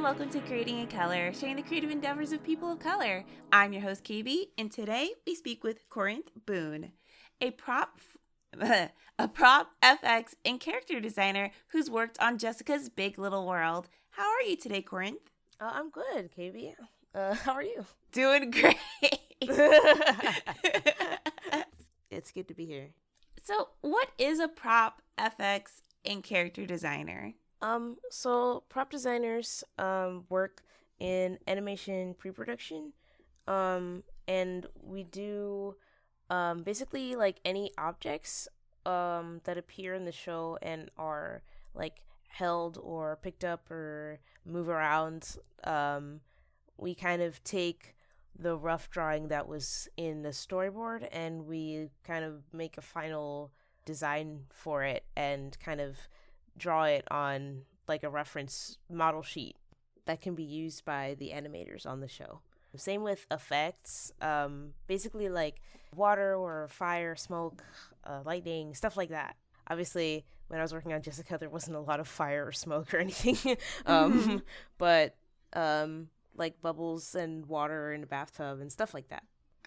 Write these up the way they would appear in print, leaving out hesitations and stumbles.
and welcome to Creating in Color, sharing the creative endeavors of people of color. I'm your host, Kaybe, and today we speak with Corinth Boone, a prop FX and character designer who's worked on Jessica's Big Little World. How are you today, Corinth? I'm good, Kaybe. How are you? Doing great. It's good to be here. So, what is a prop FX and character designer? So prop designers work in animation pre-production, and we do basically like any objects that appear in the show and are like held or picked up or move around. We kind of take the rough drawing that was in the storyboard and we kind of make a final design for it and kind of draw it on like a reference model sheet that can be used by the animators on the show. Same with effects, basically like water or fire, smoke, lightning, stuff like that. Obviously, when I was working on Jessica, there wasn't a lot of fire or smoke or anything, but like bubbles and water in a bathtub and stuff like that.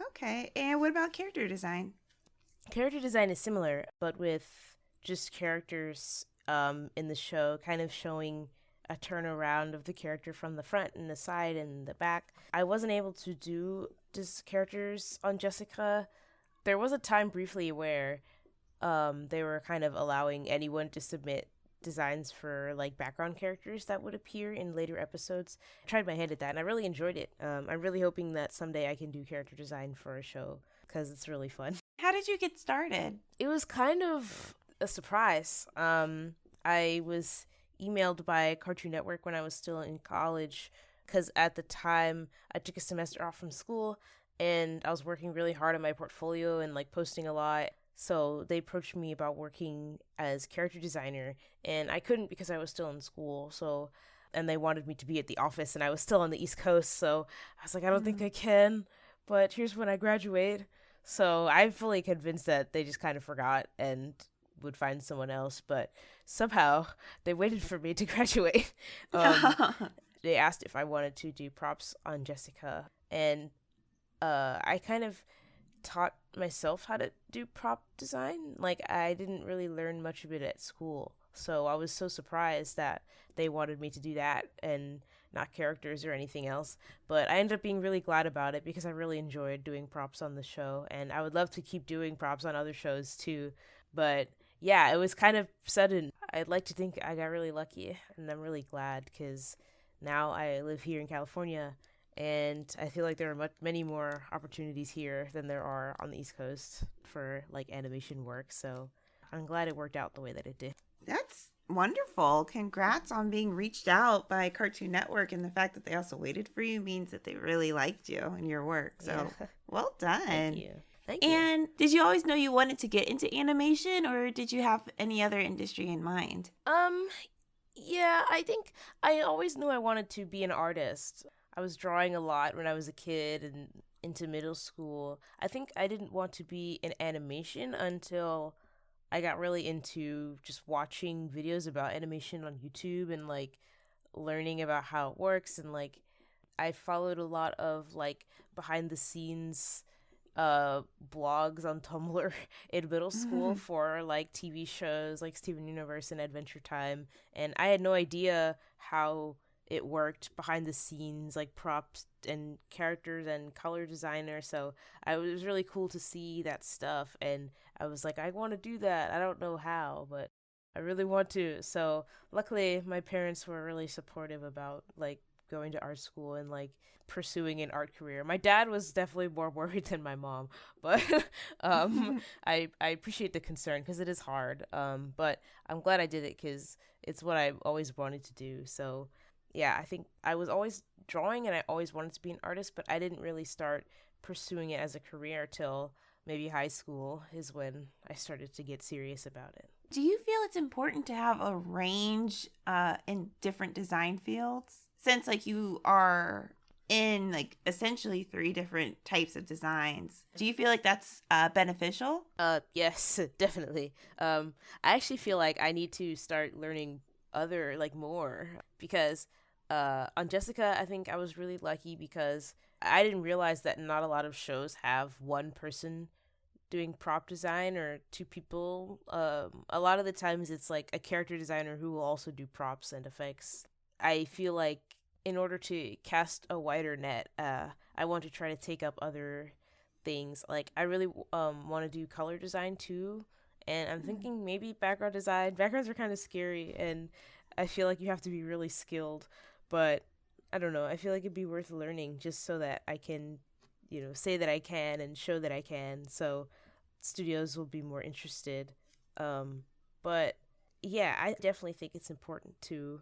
Okay, and what about character design? Character design is similar, but with just characters in the show, kind of showing a turnaround of the character from the front and the side and the back. I wasn't able to do just characters on Jessica. There was a time briefly where they were kind of allowing anyone to submit designs for like background characters that would appear in later episodes. I tried my hand at that and I really enjoyed it. I'm really hoping that someday I can do character design for a show because it's really fun. How did you get started? It was kind of a surprise. I was emailed by Cartoon Network when I was still in college because at the time I took a semester off from school and I was working really hard on my portfolio and like posting a lot. So they approached me about working as character designer and I couldn't because I was still in school. And they wanted me to be at the office and I was still on the East Coast. So I was like, I don't think I can, but here's when I graduate. So I'm fully convinced that they just kind of forgot and would find someone else, but somehow they waited for me to graduate. They asked if I wanted to do props on Jessica, and I kind of taught myself how to do prop design. Like, I didn't really learn much of it at school, so I was so surprised that they wanted me to do that and not characters or anything else. But I ended up being really glad about it because I really enjoyed doing props on the show, and I would love to keep doing props on other shows too. But yeah, it was kind of sudden. I'd like to think I got really lucky, and I'm really glad because now I live here in California, and I feel like there are many more opportunities here than there are on the East Coast for like animation work. So I'm glad it worked out the way that it did. That's wonderful. Congrats on being reached out by Cartoon Network, and the fact that they also waited for you means that they really liked you and your work. So well done. Thank you. Thank you. And did you always know you wanted to get into animation, or did you have any other industry in mind? Yeah, I think I always knew I wanted to be an artist. I was drawing a lot when I was a kid and into middle school. I think I didn't want to be in animation until I got really into just watching videos about animation on YouTube and like learning about how it works, and like I followed a lot of like behind the scenes blogs on Tumblr in middle school for like TV shows like Steven Universe and Adventure Time, and I had no idea how it worked behind the scenes, like props and characters and color designer. So it was really cool to see that stuff, and I was like, I want to do that. I don't know how, but I really want to. So luckily my parents were really supportive about like going to art school and like pursuing an art career. My dad was definitely more worried than my mom, but I appreciate the concern because it is hard. But I'm glad I did it because it's what I always wanted to do. So yeah, I think I was always drawing and I always wanted to be an artist, but I didn't really start pursuing it as a career till maybe high school is when I started to get serious about it. Do you feel it's important to have a range in different design fields? Since like you are in like essentially 3 different types of designs, do you feel like that's beneficial? Yes, definitely. I actually feel like I need to start learning other like more because On Jessica, I think I was really lucky because I didn't realize that not a lot of shows have one person doing prop design or two people. A lot of the times it's like a character designer who will also do props and effects. I feel like in order to cast a wider net, I want to try to take up other things. Like I really want to do color design too, and I'm thinking maybe background design. Backgrounds are kind of scary, and I feel like you have to be really skilled. But I don't know. I feel like it'd be worth learning just so that I can, say that I can and show that I can. So studios will be more interested. But yeah, I definitely think it's important to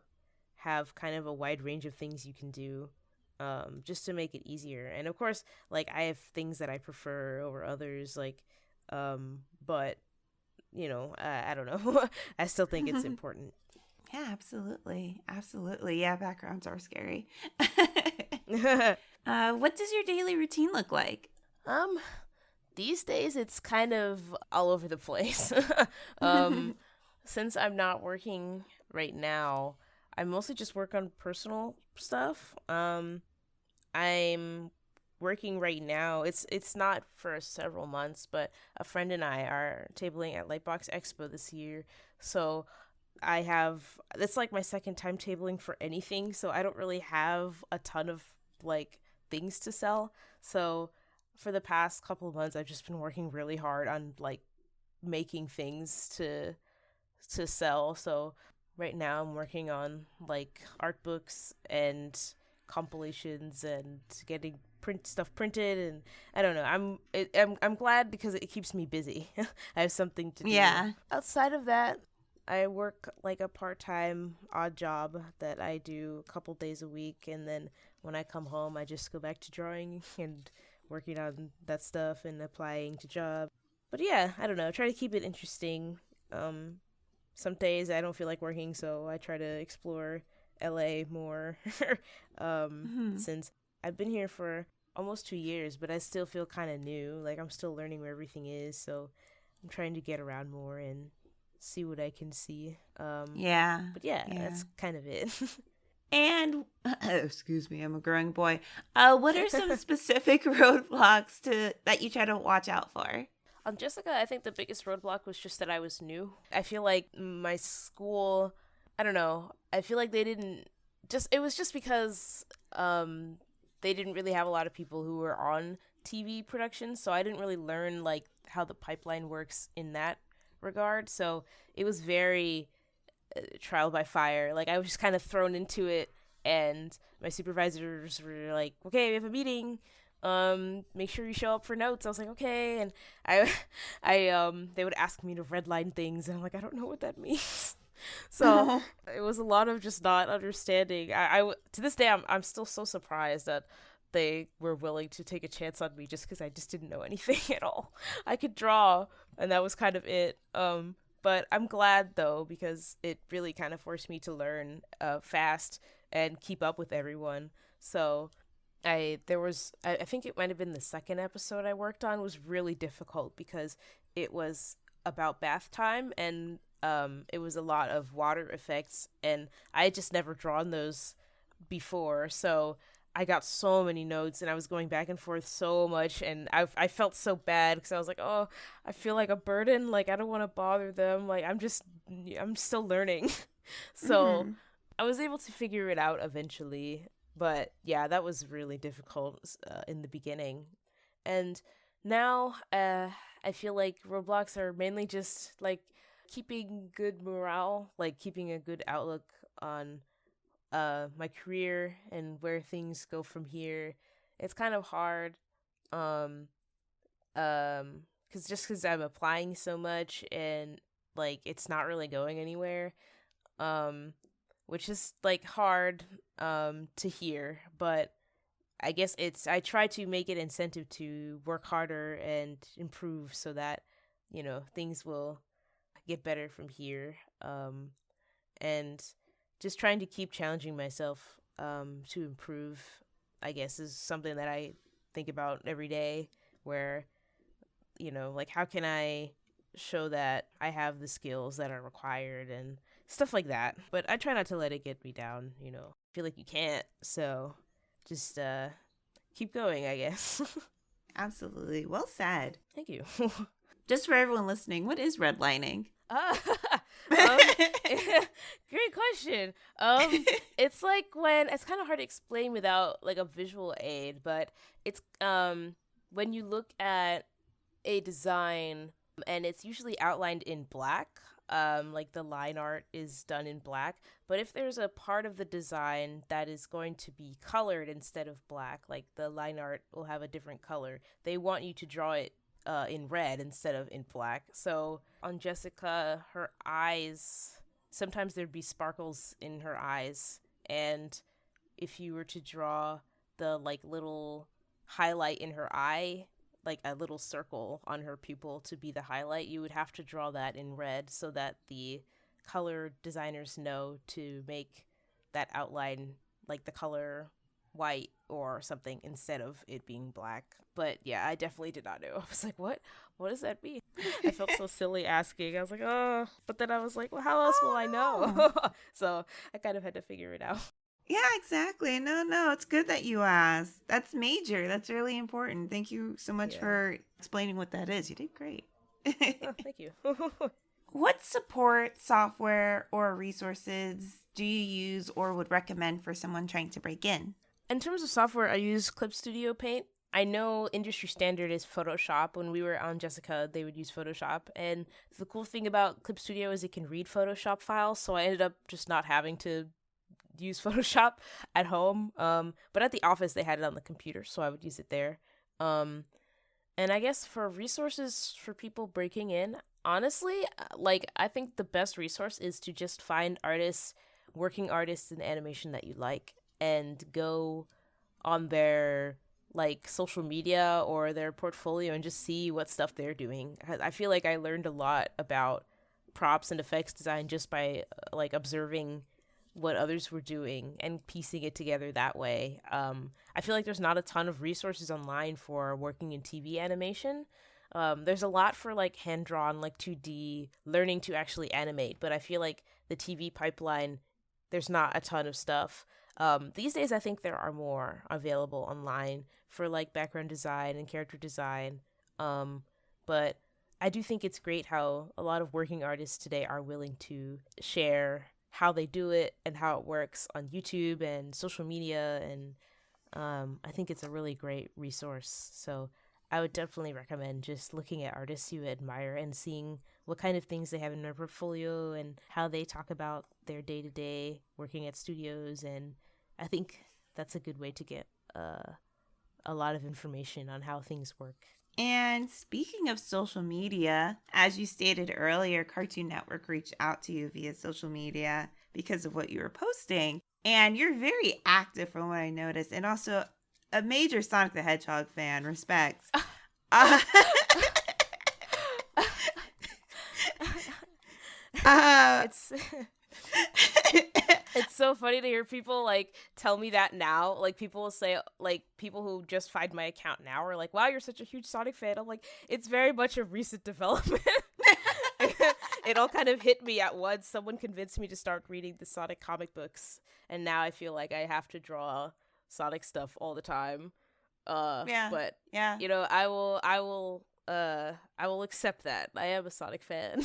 have kind of a wide range of things you can do, just to make it easier. And of course, like I have things that I prefer over others, like, but I don't know. I still think it's important. Yeah, absolutely. Absolutely. Yeah, backgrounds are scary. What does your daily routine look like? These days it's kind of all over the place. Since I'm not working right now, I mostly just work on personal stuff. I'm working right now. It's not for several months, but a friend and I are tabling at Lightbox Expo this year. So it's like my second time tabling for anything, so I don't really have a ton of like things to sell. So for the past couple of months I've just been working really hard on like making things to sell. So right now I'm working on like art books and compilations and getting print stuff printed, and I don't know. I'm glad because it keeps me busy. I have something to do. Yeah. Outside of that, I work like a part-time odd job that I do a couple days a week, and then when I come home I just go back to drawing and working on that stuff and applying to job. But yeah, I don't know. I try to keep it interesting. Some days I don't feel like working, so I try to explore LA more. Since I've been here for almost 2 years, but I still feel kind of new. Like I'm still learning where everything is, so I'm trying to get around more and see what I can see. Yeah. But yeah, that's kind of it. And excuse me, I'm a growing boy. What are some specific roadblocks that you try to watch out for? On Jessica, I think the biggest roadblock was just that I was new. I feel like my school, I don't know. I feel like they didn't it was just because they didn't really have a lot of people who were on TV production, so I didn't really learn like how the pipeline works in that regard. So it was very trial by fire. Like I was just kind of thrown into it, and my supervisors were like, "Okay, we have a meeting. Make sure you show up for notes." I was like, "Okay," and they would ask me to redline things, and I'm like, "I don't know what that means." So it was a lot of just not understanding. I to this day I'm still so surprised that they were willing to take a chance on me just because I just didn't know anything at all. I could draw, and that was kind of it. But I'm glad though, because it really kind of forced me to learn fast and keep up with everyone. So I think it might have been the second episode I worked on was really difficult because it was about bath time, and it was a lot of water effects, and I had just never drawn those before. So I got so many notes, and I was going back and forth so much, and I felt so bad because I was like, oh, I feel like a burden. Like I don't want to bother them. Like I'm still learning. So I was able to figure it out eventually. But yeah, that was really difficult in the beginning. And now I feel like roadblocks are mainly just like keeping good morale, like keeping a good outlook on my career and where things go from here. It's kind of hard because I'm applying so much and like it's not really going anywhere, which is like hard to hear, but I guess I try to make it incentive to work harder and improve so that things will get better from here, and just trying to keep challenging myself to improve, I guess, is something that I think about every day, where like how can I show that I have the skills that are required and stuff like that. But I try not to let it get me down. feel like you can't. So just keep going, I guess. Absolutely. Well said. Thank you. Just for everyone listening, what is redlining? Great question. It's like when it's kind of hard to explain without like a visual aid, but it's when you look at a design and it's usually outlined in black. Like the line art is done in black, but if there's a part of the design that is going to be colored instead of black, like the line art will have a different color, they want you to draw it in red instead of in black. So on Jessica, her eyes, sometimes there'd be sparkles in her eyes, and if you were to draw the like little highlight in her eye, like a little circle on her pupil to be the highlight, you would have to draw that in red so that the color designers know to make that outline like the color white or something instead of it being black. But yeah, I definitely did not know. I was like, what does that mean? I felt so silly asking. I was like, oh, but then I was like, well, how else will I know? So I kind of had to figure it out. Yeah, exactly. No, it's good that you asked. That's major. That's really important. Thank you so much for explaining what that is. You did great. Oh, thank you. What support software or resources do you use or would recommend for someone trying to break in? In terms of software, I use Clip Studio Paint. I know industry standard is Photoshop. When we were on Jessica, they would use Photoshop. And the cool thing about Clip Studio is it can read Photoshop files, so I ended up just not having to use Photoshop at home, but at the office they had it on the computer, so I would use it there. And I guess for resources for people breaking in, honestly, like I think the best resource is to just find working artists in animation that you like, and go on their like social media or their portfolio and just see what stuff they're doing. I feel like I learned a lot about props and effects design just by like observing what others were doing and piecing it together that way. I feel like there's not a ton of resources online for working in TV animation. There's a lot for like hand-drawn, like 2D, learning to actually animate, but I feel like the TV pipeline, there's not a ton of stuff. These days I think there are more available online for like background design and character design. But I do think it's great how a lot of working artists today are willing to share how they do it and how it works on YouTube and social media, and I think it's a really great resource. So I would definitely recommend just looking at artists you admire and seeing what kind of things they have in their portfolio and how they talk about their day-to-day working at studios, and I think that's a good way to get a lot of information on how things work. And speaking of social media, as you stated earlier, Cartoon Network reached out to you via social media because of what you were posting. And you're very active from what I noticed, and also a major Sonic the Hedgehog fan. Respect. It's so funny to hear people like tell me that now. Like people will say, like people who just find my account now are like, wow, you're such a huge Sonic fan. I'm like, it's very much a recent development. It all kind of hit me at once. Someone convinced me to start reading the Sonic comic books, and now I feel like I have to draw Sonic stuff all the time. But you know, I will accept that. I am a Sonic fan.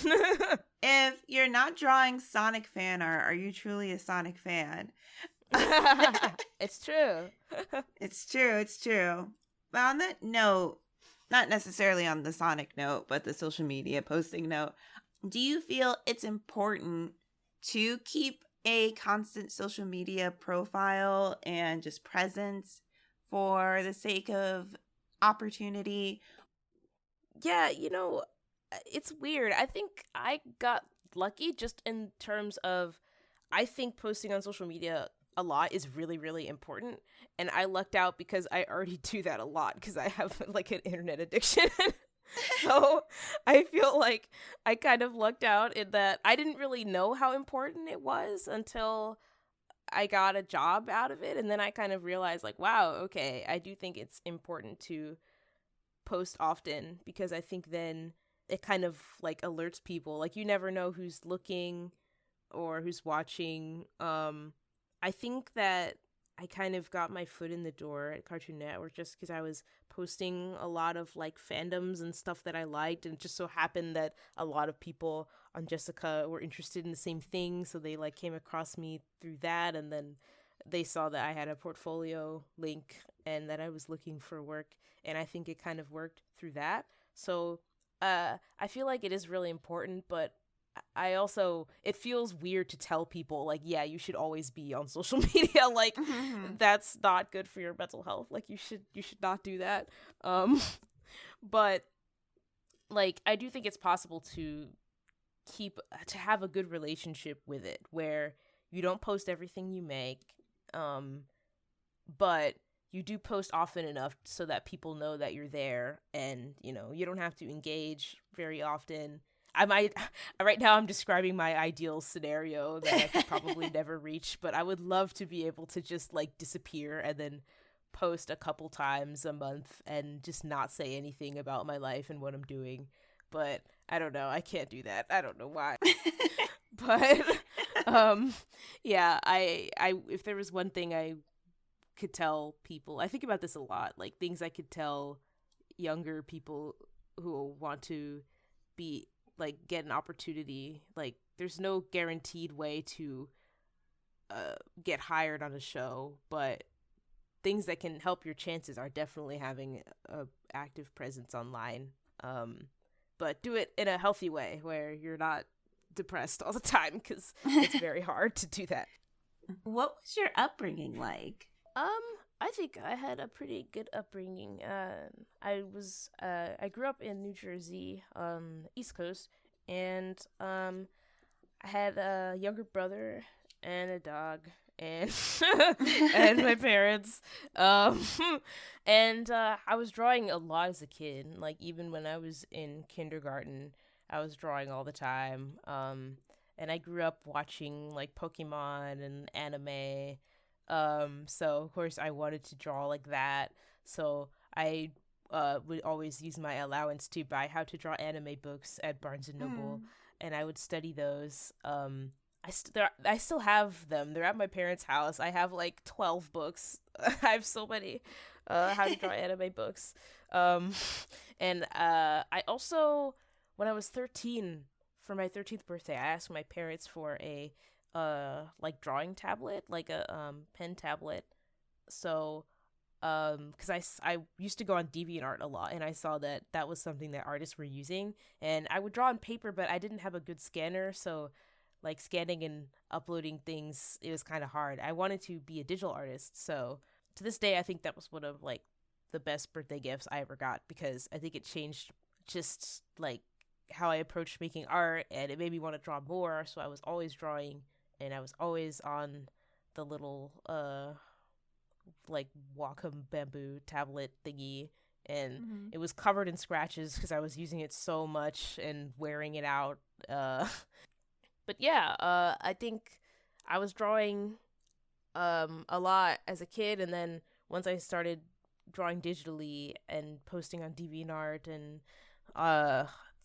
If you're not drawing Sonic fan art, are you truly a Sonic fan? It's true. It's true. But on that note, not necessarily on the Sonic note, but the social media posting note, do you feel it's important to keep a constant social media profile and just presence for the sake of opportunity? Yeah, you know, it's weird. I think I got lucky just in terms of, I think posting on social media a lot is really, really important. And I lucked out because I already do that a lot because I have like an internet addiction. So I feel like I kind of lucked out in that I didn't really know how important it was until I got a job out of it. And then I kind of realized like, wow, okay, I do think it's important to post often, because I think then it kind of like alerts people. Like you never know who's looking or who's watching. I think that I kind of got my foot in the door at Cartoon Network just because I was posting a lot of like fandoms and stuff that I liked, and it just so happened that a lot of people on Jessica were interested in the same thing, so they like came across me through that, and then they saw that I had a portfolio link and that I was looking for work, and I think it kind of worked through that. So I feel like it is really important, but I also, it feels weird to tell people like, yeah, you should always be on social media. Like that's not good for your mental health. Like you should not do that. But like I do think it's possible to have a good relationship with it where you don't post everything you make, but you do post often enough so that people know that you're there, and you know you don't have to engage very often. Right now I'm describing my ideal scenario that I could probably never reach, but I would love to be able to just like disappear and then post a couple times a month and just not say anything about my life and what I'm doing. But I don't know, I can't do that. I don't know why. But yeah, I if there was one thing I could tell people, I think about this a lot, like things I could tell younger people who want to be like get an opportunity. Like there's no guaranteed way to get hired on a show, but things that can help your chances are definitely having a active presence online, but do it in a healthy way where you're not depressed all the time, because it's very hard to do that. What was your upbringing like? I think I had a pretty good upbringing. I grew up in New Jersey, East Coast, and I had a younger brother and a dog and and my parents. And I was drawing a lot as a kid. Like even when I was in kindergarten, I was drawing all the time. And I grew up watching like Pokemon and anime. So of course I wanted to draw like that. So I would always use my allowance to buy how to draw anime books at Barnes and Noble, and I would study those. I still have them. They're at my parents' house. I have like 12 books. I have so many how to draw anime books. And I also, when I was 13, for my 13th birthday, I asked my parents for a like drawing tablet, like a pen tablet. So because I used to go on DeviantArt a lot, and I saw that that was something that artists were using, and I would draw on paper, but I didn't have a good scanner, so like scanning and uploading things, it was kind of hard. I wanted to be a digital artist, so to this day I think that was one of like the best birthday gifts I ever got, because I think it changed just like how I approached making art, and it made me want to draw more. So I was always drawing, and I was always on the little like Wacom bamboo tablet thingy, and it was covered in scratches because I was using it so much and wearing it out. But yeah, I think I was drawing a lot as a kid, and then once I started drawing digitally and posting on DeviantArt, and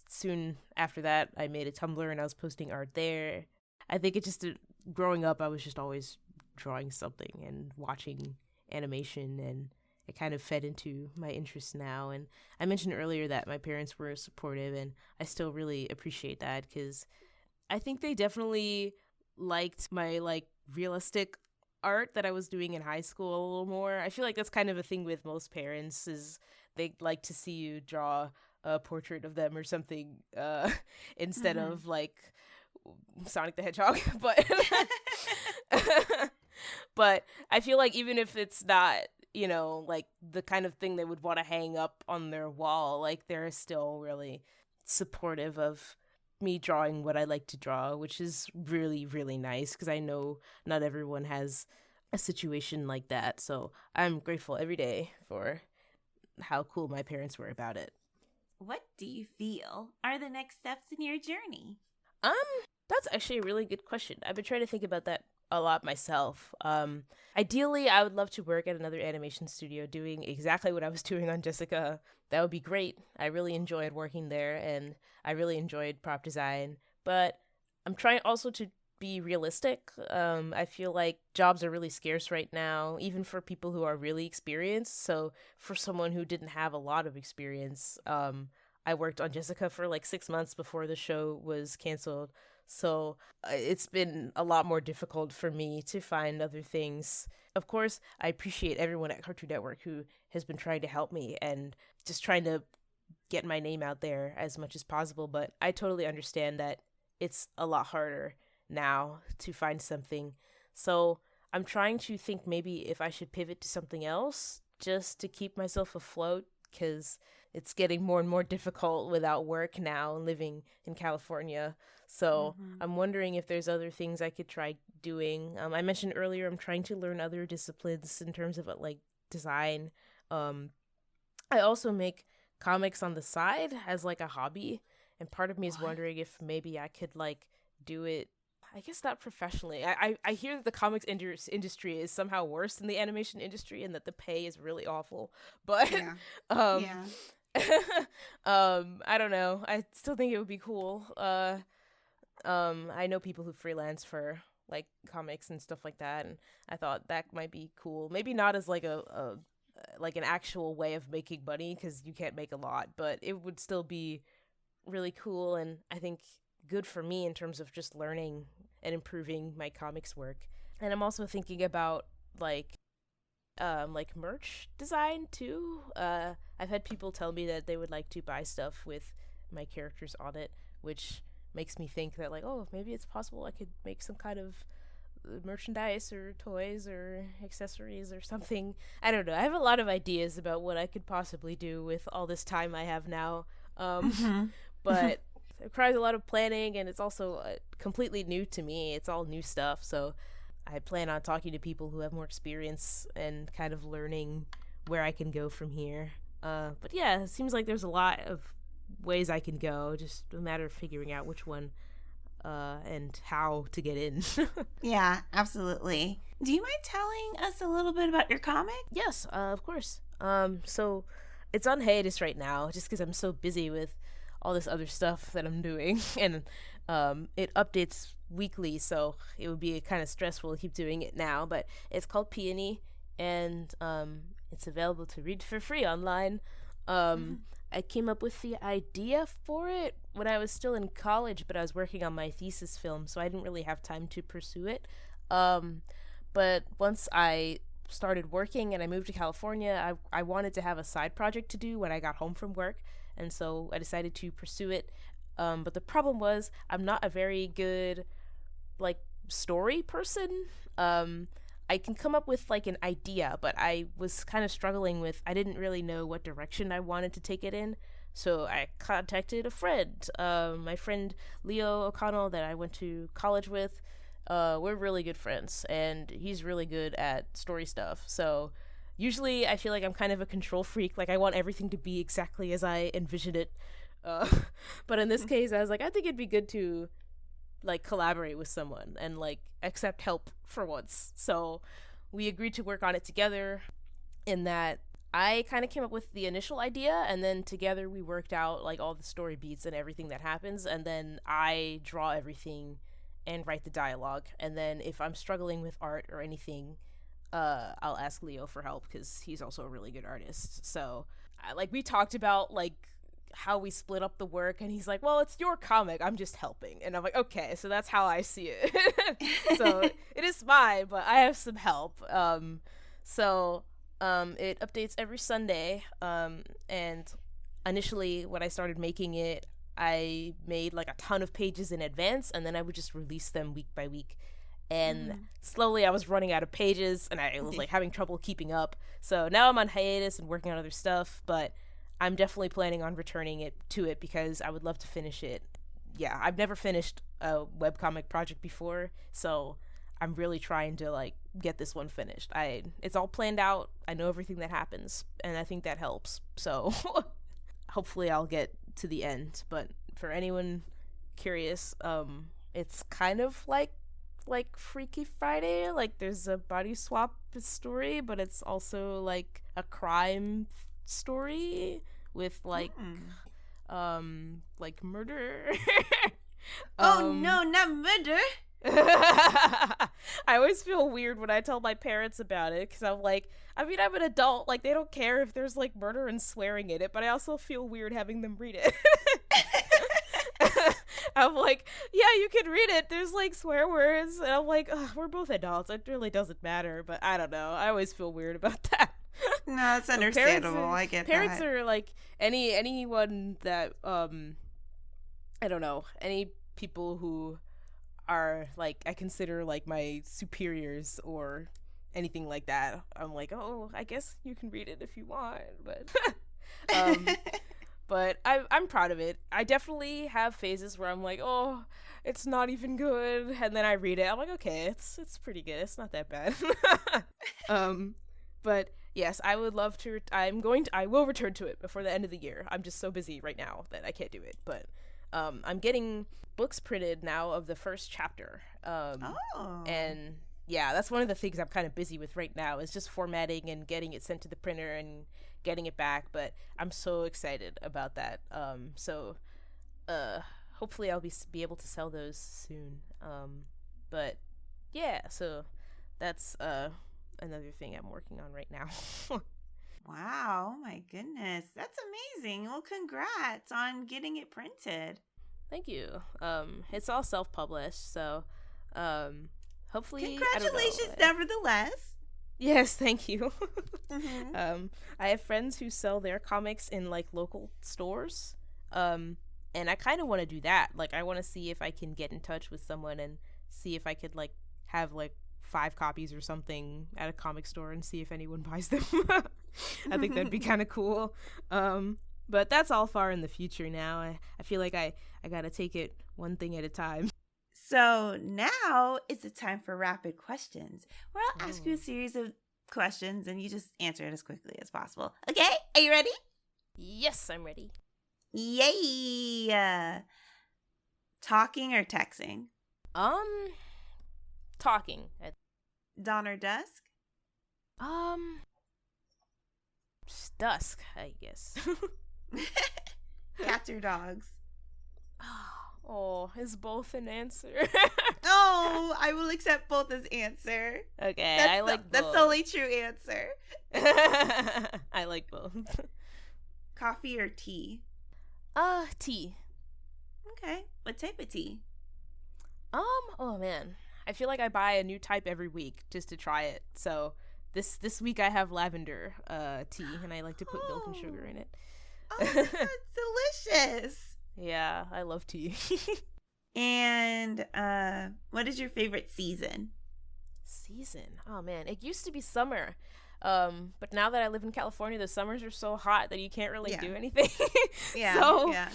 soon after that I made a Tumblr and I was posting art there. I think it just growing up I was just always drawing something and watching animation, and it kind of fed into my interests now. And I mentioned earlier that my parents were supportive, and I still really appreciate that, because I think they definitely liked my like realistic art that I was doing in high school a little more. I feel like that's kind of a thing with most parents, is they like to see you draw a portrait of them or something instead of like Sonic the Hedgehog. But but I feel like even if it's not, you know, like the kind of thing they would want to hang up on their wall, like they're still really supportive of me drawing what I like to draw, which is really, really nice, because I know not everyone has a situation like that. So I'm grateful every day for how cool my parents were about it. What do you feel are the next steps in your journey? That's actually a really good question. I've been trying to think about that a lot myself. Ideally, I would love to work at another animation studio doing exactly what I was doing on Jessica. That would be great. I really enjoyed working there, and I really enjoyed prop design. But I'm trying also to be realistic. I feel like jobs are really scarce right now, even for people who are really experienced. So for someone who didn't have a lot of experience, I worked on Jessica for like 6 months before the show was canceled. So it's been a lot more difficult for me to find other things. Of course, I appreciate everyone at Cartoon Network who has been trying to help me and just trying to get my name out there as much as possible. But I totally understand that it's a lot harder now to find something. So I'm trying to think maybe if I should pivot to something else just to keep myself afloat, because it's getting more and more difficult without work now living in California. So I'm wondering if there's other things I could try doing. I mentioned earlier I'm trying to learn other disciplines in terms of like design. I also make comics on the side as like a hobby, and part of me is wondering if maybe I could like do it, I guess not professionally. I hear that the comics industry is somehow worse than the animation industry and that the pay is really awful. But I don't know. I still think it would be cool. I know people who freelance for like comics and stuff like that, and I thought that might be cool. Maybe not as like a like an actual way of making money, because you can't make a lot, but it would still be really cool, and I think good for me in terms of just learning and improving my comics work. And I'm also thinking about like merch design too. I've had people tell me that they would like to buy stuff with my characters on it, which makes me think that like, oh, maybe it's possible I could make some kind of merchandise or toys or accessories or something. I don't know. I have a lot of ideas about what I could possibly do with all this time I have now. But it requires a lot of planning, and it's also completely new to me. It's all new stuff. So I plan on talking to people who have more experience and kind of learning where I can go from here. But yeah, it seems like there's a lot of ways I can go. Just a matter of figuring out which one and how to get in. Yeah, absolutely. Do you mind telling us a little bit about your comic? Yes, of course. So it's on hiatus right now just because I'm so busy with all this other stuff that I'm doing, and it updates weekly, so it would be kind of stressful to keep doing it now. But it's called Peony, and it's available to read for free online. I came up with the idea for it when I was still in college, but I was working on my thesis film, so I didn't really have time to pursue it. But once I started working and I moved to California, I wanted to have a side project to do when I got home from work, and so I decided to pursue it. But the problem was I'm not a very good like story person. I can come up with like an idea, but I was kind of struggling with, I didn't really know what direction I wanted to take it in. So I contacted a friend, my friend Leo O'Connell that I went to college with. We're really good friends, and he's really good at story stuff. So usually I feel like I'm kind of a control freak. Like I want everything to be exactly as I envision it. But in this case, I was like, I think it'd be good to like collaborate with someone and like accept help for once. So we agreed to work on it together, in that I kind of came up with the initial idea, and then together we worked out like all the story beats and everything that happens, and then I draw everything and write the dialogue. And then if I'm struggling with art or anything, I'll ask Leo for help because he's also a really good artist. So we talked about like how we split up the work, and he's like, well, it's your comic, I'm just helping. And I'm like, okay, so that's how I see it. So it is mine, but I have some help. It updates every Sunday, and initially when I started making it, I made like a ton of pages in advance, and then I would just release them week by week. And slowly I was running out of pages, and I was like having trouble keeping up. So now I'm on hiatus and working on other stuff, but I'm definitely planning on returning to it because I would love to finish it. Yeah, I've never finished a webcomic project before, so I'm really trying to like get this one finished. It's all planned out. I know everything that happens, and I think that helps. So hopefully I'll get to the end. But for anyone curious, it's kind of like Freaky Friday. Like there's a body swap story, but it's also like a crime story with like murder. Oh no, not murder. I always feel weird when I tell my parents about it because I'm like, I mean, I'm an adult. Like, they don't care if there's like murder and swearing in it, but I also feel weird having them read it. I'm like, yeah, you can read it. There's like swear words. And I'm like, we're both adults. It really doesn't matter. But I don't know. I always feel weird about that. No, it's understandable. I get parents that. Are like anyone that I don't know, any people who are like I consider like my superiors or anything like that. I'm like, oh, I guess you can read it if you want, but but I'm proud of it. I definitely have phases where I'm like, oh, it's not even good, and then I read it. I'm like, okay, it's pretty good. It's not that bad. But yes, I would love to. I will return to it before the end of the year. I'm just so busy right now that I can't do it. But I'm getting books printed now of the first chapter. And yeah, that's one of the things I'm kind of busy with right now is just formatting and getting it sent to the printer and getting it back. But I'm so excited about that. So hopefully I'll be able to sell those soon. But yeah, so that's another thing I'm working on right now. Wow, oh my goodness. That's amazing. Well, congrats on getting it printed. Thank you. It's all self-published, so hopefully congratulations nevertheless. Yes, thank you. Mm-hmm. I have friends who sell their comics in like local stores. And I kind of want to do that. Like I want to see if I can get in touch with someone and see if I could like have like 5 copies or something at a comic store and see if anyone buys them. I think that'd be kind of cool. But that's all far in the future now. I feel like I gotta take it one thing at a time. So now it's the time for rapid questions, where I'll ask you a series of questions and you just answer it as quickly as possible. Okay, are you ready? Yes, I'm ready. Yay! Talking or texting? Talking. Dawn or dusk? Dusk, I guess. Cats or dogs? Oh, is both an answer? Oh, I will accept both as answer. Okay, both. That's the only true answer. I like both. Coffee or tea? Tea. Okay, what type of tea? Oh man, I feel like I buy a new type every week just to try it. So this week I have lavender tea, and I like to put milk and sugar in it. Oh, that's delicious. Yeah, I love tea. And what is your favorite season? Season? Oh man, it used to be summer. But now that I live in California, the summers are so hot that you can't really do anything. Yeah. So, yeah.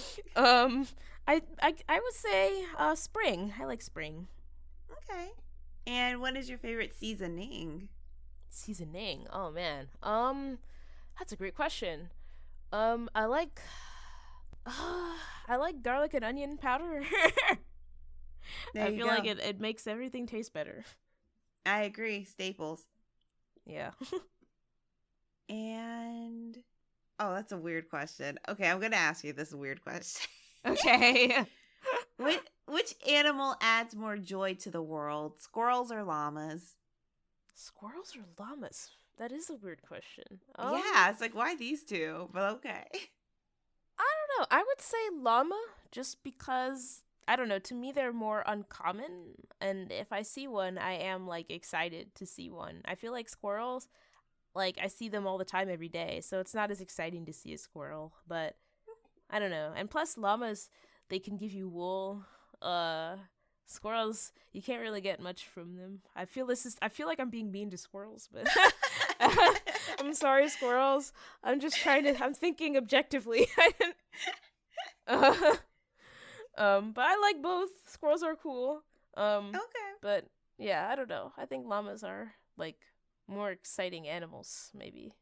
I would say spring. I like spring. Okay. And what is your favorite seasoning? Seasoning? Oh man. That's a great question. I like garlic and onion powder. I feel like it makes everything taste better. I agree. Staples. Yeah. And that's a weird question. Okay, I'm gonna ask you this weird question. Okay. Which animal adds more joy to the world? Squirrels or llamas? Squirrels or llamas? That is a weird question. Yeah, it's like, why these two? But okay. I don't know. I would say llama just because, I don't know, to me they're more uncommon. And if I see one, I am like excited to see one. I feel like squirrels, like I see them all the time every day. So it's not as exciting to see a squirrel. But I don't know. And plus llamas, they can give you wool. Squirrels, you can't really get much from them. I feel like I'm being mean to squirrels, but I'm sorry, squirrels. I'm thinking objectively. But I like both. Squirrels are cool. Okay. But yeah, I don't know. I think llamas are like more exciting animals, maybe.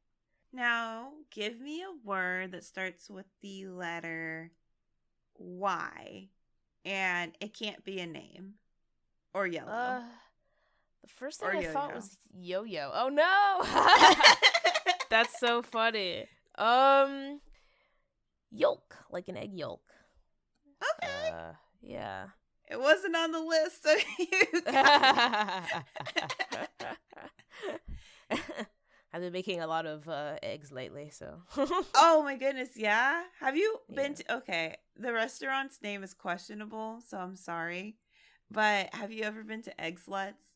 Now, give me a word that starts with the letter Y. And it can't be a name. Or yellow. The first thing I thought was yo-yo. Oh no! That's so funny. Yolk. Like an egg yolk. Okay. Yeah. It wasn't on the list, so you I've been making a lot of eggs lately, so. Oh my goodness, yeah? Have you been Yeah. to... Okay, the restaurant's name is questionable, so I'm sorry. But have you ever been to Egg Sluts?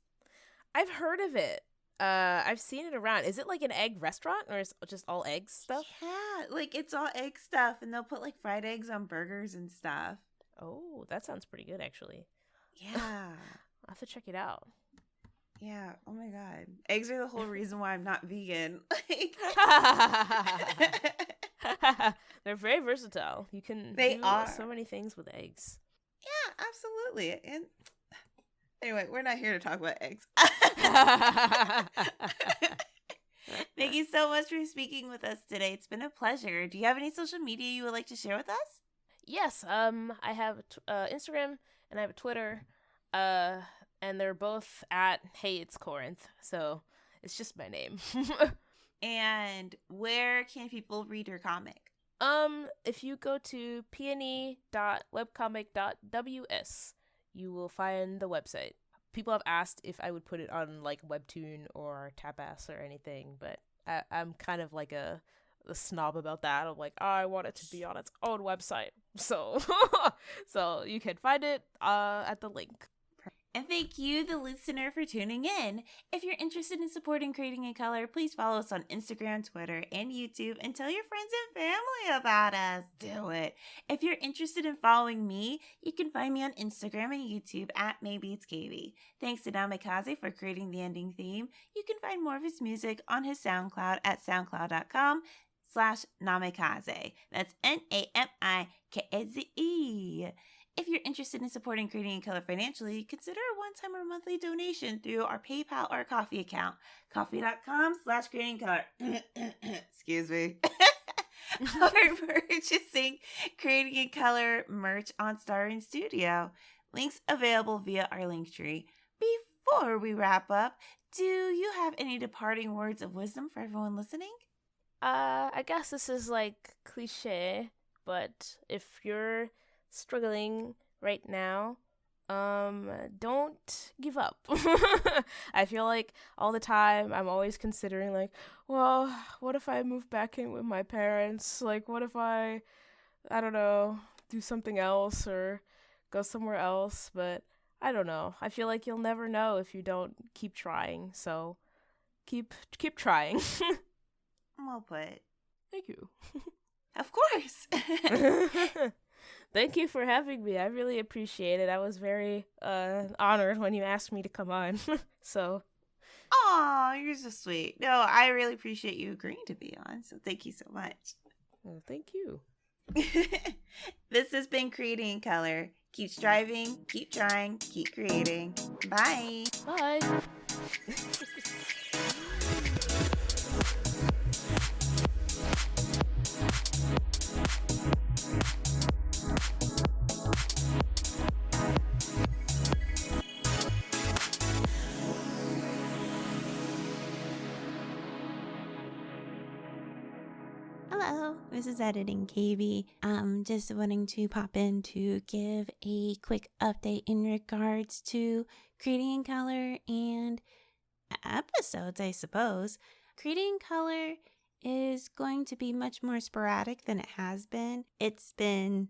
I've heard of it. I've seen it around. Is it like an egg restaurant or is it just all eggs stuff? Yeah, like it's all egg stuff, and they'll put like fried eggs on burgers and stuff. Oh, that sounds pretty good, actually. Yeah. I'll have to check it out. Yeah. Oh my God. Eggs are the whole reason why I'm not vegan. Like, They're very versatile. You can do so many things with eggs. Yeah, absolutely. And anyway, we're not here to talk about eggs. Thank you so much for speaking with us today. It's been a pleasure. Do you have any social media you would like to share with us? Yes, I have Instagram and I have a Twitter, and they're both at Hey It's Corinth, so it's just my name. And where can people read your comic? If you go to pne.webcomic.ws, you will find the website. People have asked if I would put it on like Webtoon or Tapas or anything, but I'm kind of like a snob about that. I'm like, oh, I want it to be on its own website. So so you can find it at the link. And thank you, the listener, for tuning in. If you're interested in supporting Creating in Color, please follow us on Instagram, Twitter, and YouTube, and tell your friends and family about us. Do it. If you're interested in following me, you can find me on Instagram and YouTube at Maybe It's Kaybe. Thanks to Namikaze for creating the ending theme. You can find more of his music on his SoundCloud at soundcloud.com/Namikaze. That's Namikaze. If you're interested in supporting Creating in Color financially, consider a one-time or monthly donation through our PayPal or Coffee account. Coffee.com/creatingcolor. Excuse me. Or purchasing Creating in Color merch on Starring Studio. Links available via our link tree. Before we wrap up, do you have any departing words of wisdom for everyone listening? I guess this is like cliche, but if you're struggling right now, don't give up. I feel like all the time I'm always considering like, well, what if I move back in with my parents? Like, what if I don't know, do something else or go somewhere else? But I don't know. I feel like you'll never know if you don't keep trying. So keep trying. Well put. Thank you. Of course. Thank you for having me. I really appreciate it. I was very honored when you asked me to come on. So. Aw, you're so sweet. No, I really appreciate you agreeing to be on. So thank you so much. Well, thank you. This has been Creating in Color. Keep striving, keep trying, keep creating. Bye. Bye. Hello, this is Editing Kaybe. Just wanting to pop in to give a quick update in regards to Creating in Color and episodes, I suppose. Creating in Color is going to be much more sporadic than it has been. It's been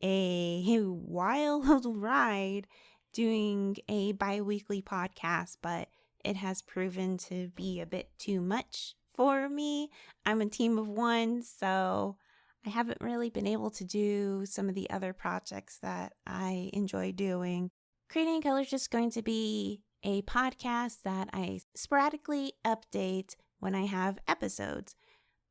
a wild ride doing a bi-weekly podcast, but it has proven to be a bit too much for me. I'm a team of one, so I haven't really been able to do some of the other projects that I enjoy doing. Creating in Color is just going to be a podcast that I sporadically update when I have episodes.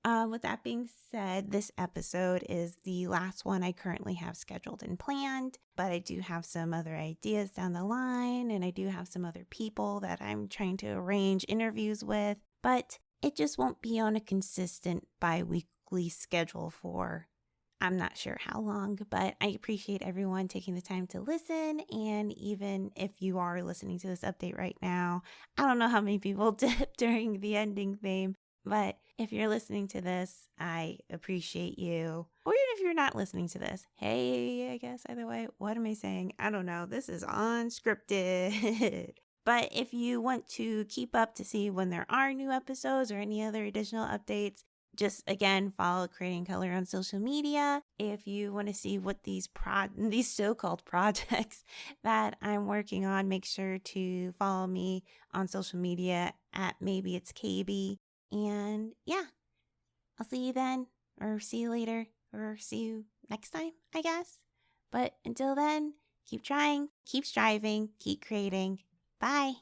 With that being said, this episode is the last one I currently have scheduled and planned, but I do have some other ideas down the line, and I do have some other people that I'm trying to arrange interviews with, but it just won't be on a consistent bi-weekly schedule for I'm not sure how long, but I appreciate everyone taking the time to listen. And even if you are listening to this update right now, I don't know how many people dipped during the ending theme, But if you're listening to this, I appreciate you. Or even if you're not listening to this, hey, I guess either way, what am I saying? I don't know. This is unscripted. But if you want to keep up to see when there are new episodes or any other additional updates, just again, follow Creating Color on social media. If you want to see what these so-called projects that I'm working on, make sure to follow me on social media at maybe it's Kaybe. And yeah, I'll see you then, or see you later, or see you next time, I guess. But until then, keep trying, keep striving, keep creating. Bye.